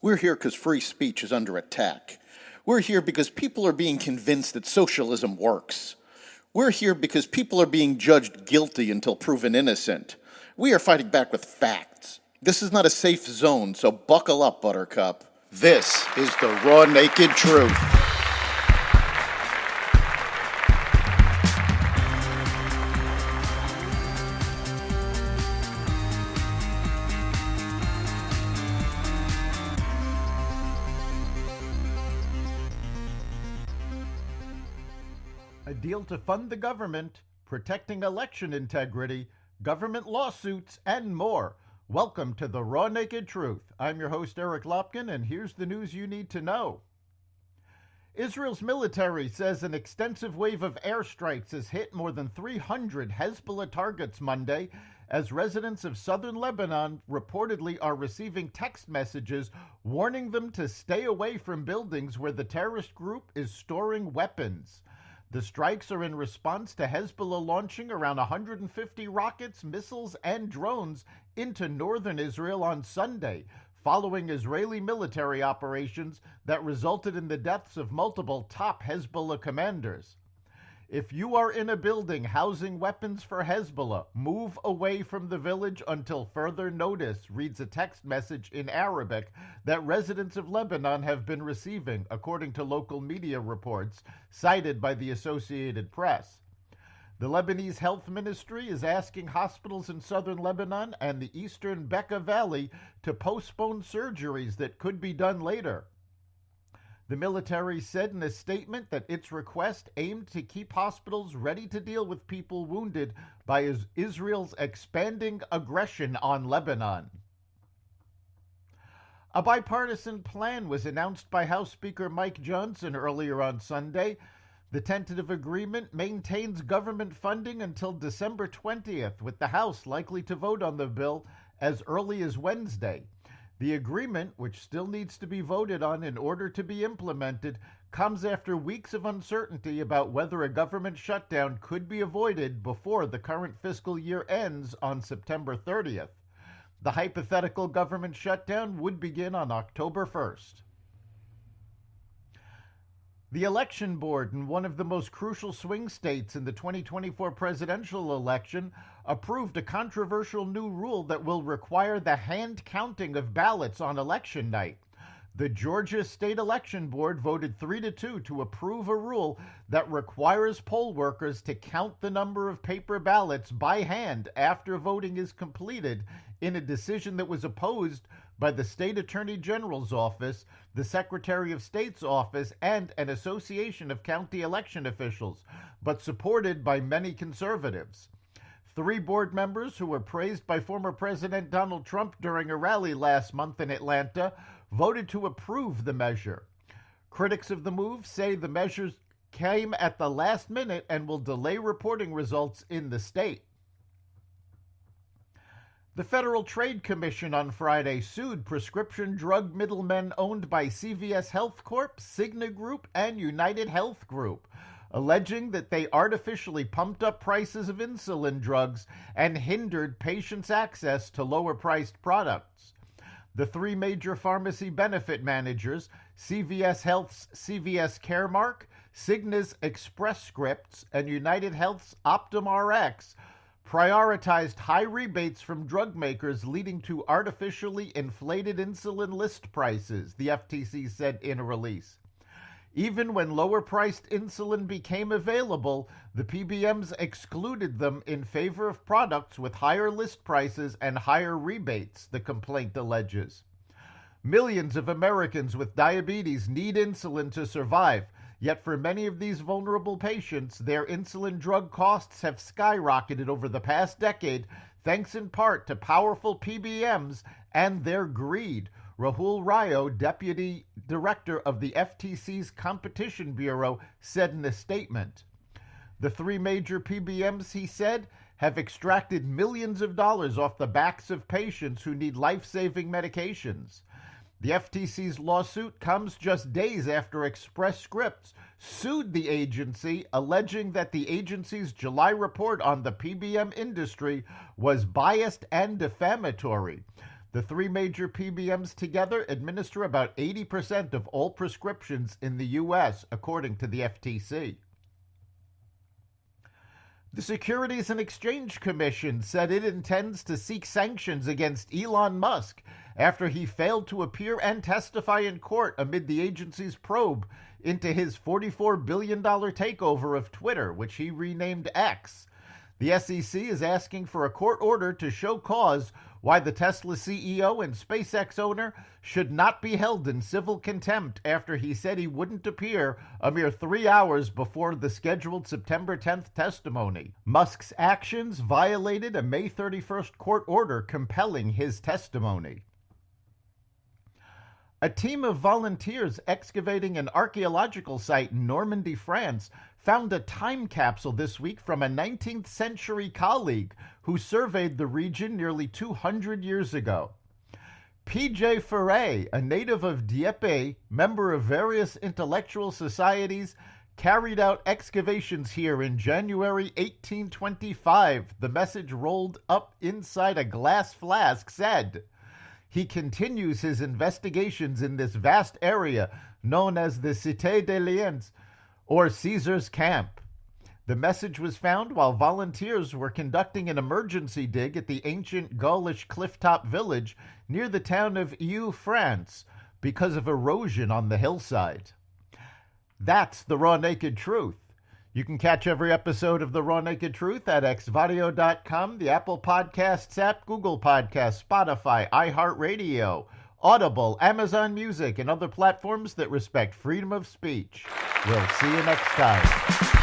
We're here because free speech is under attack. We're here because people are being convinced that socialism works. We're here because people are being judged guilty until proven innocent. We are fighting back with facts. This is not a safe zone, so buckle up, Buttercup. This is the raw, naked truth. A deal to fund the government, protecting election integrity, government lawsuits, and more. Welcome to the Raw Naked Truth. I'm your host, Eric Lopkin, and here's the news you need to know. Israel's military says an extensive wave of airstrikes has hit more than 300 Hezbollah targets Monday, as residents of southern Lebanon reportedly are receiving text messages warning them to stay away from buildings where the terrorist group is storing weapons. The strikes are in response to Hezbollah launching around 150 rockets, missiles, and drones into northern Israel on Sunday, following Israeli military operations that resulted in the deaths of multiple top Hezbollah commanders. If you are in a building housing weapons for Hezbollah, move away from the village until further notice, reads a text message in Arabic that residents of Lebanon have been receiving, according to local media reports cited by the Associated Press. The Lebanese Health Ministry is asking hospitals in southern Lebanon and the eastern Bekaa Valley to postpone surgeries that could be done later. The military said in a statement that its request aimed to keep hospitals ready to deal with people wounded by Israel's expanding aggression on Lebanon. A bipartisan plan was announced by House Speaker Mike Johnson earlier on Sunday. The tentative agreement maintains government funding until December 20th, with the House likely to vote on the bill as early as Wednesday. The agreement, which still needs to be voted on in order to be implemented, comes after weeks of uncertainty about whether a government shutdown could be avoided before the current fiscal year ends on September 30th. The hypothetical government shutdown would begin on October 1st. The election board in one of the most crucial swing states in the 2024 presidential election approved a controversial new rule that will require the hand counting of ballots on election night. The Georgia State Election Board voted 3-2 to approve a rule that requires poll workers to count the number of paper ballots by hand after voting is completed, in a decision that was opposed by the State Attorney General's office, the Secretary of State's office, and an association of county election officials, but supported by many conservatives. 3 board members who were praised by former President Donald Trump during a rally last month in Atlanta voted to approve the measure. Critics of the move say the measures came at the last minute and will delay reporting results in the state. The Federal Trade Commission on Friday sued prescription drug middlemen owned by CVS Health Corp., Cigna Group, and United Health Group, alleging that they artificially pumped up prices of insulin drugs and hindered patients' access to lower-priced products. The 3 major pharmacy benefit managers, CVS Health's CVS Caremark, Cigna's Express Scripts, and United Health's Optum Rx, prioritized high rebates from drug makers, leading to artificially inflated insulin list prices, the FTC said in a release. Even when lower-priced insulin became available, the PBMs excluded them in favor of products with higher list prices and higher rebates, the complaint alleges. Millions of Americans with diabetes need insulin to survive, yet for many of these vulnerable patients, their insulin drug costs have skyrocketed over the past decade, thanks in part to powerful PBMs and their greed, Rahul Rao, Deputy Director of the FTC's Competition Bureau, said in a statement. The 3 major PBMs, he said, have extracted millions of dollars off the backs of patients who need life-saving medications. The FTC's lawsuit comes just days after Express Scripts sued the agency, alleging that the agency's July report on the PBM industry was biased and defamatory. The three major PBMs together administer about 80% of all prescriptions in the U.S., according to the FTC. The Securities and Exchange Commission said it intends to seek sanctions against Elon Musk after he failed to appear and testify in court amid the agency's probe into his $44 billion takeover of Twitter, which he renamed X. The SEC is asking for a court order to show cause why the Tesla CEO and SpaceX owner should not be held in civil contempt after he said he wouldn't appear a mere 3 hours before the scheduled September 10th testimony. Musk's actions violated a May 31st court order compelling his testimony. A team of volunteers excavating an archaeological site in Normandy, France, found a time capsule this week from a 19th century colleague who surveyed the region nearly 200 years ago. P.J. Ferret, a native of Dieppe, member of various intellectual societies, carried out excavations here in January 1825. The message rolled up inside a glass flask said. He continues his investigations in this vast area known as the Cité des Lions, or Caesar's Camp. The message was found while volunteers were conducting an emergency dig at the ancient Gaulish clifftop village near the town of Eu, France, because of erosion on the hillside. That's the Raw Naked Truth. You can catch every episode of The Raw Naked Truth at xvadio.com, the Apple Podcasts app, Google Podcasts, Spotify, iHeartRadio, Audible, Amazon Music, and other platforms that respect freedom of speech. We'll see you next time.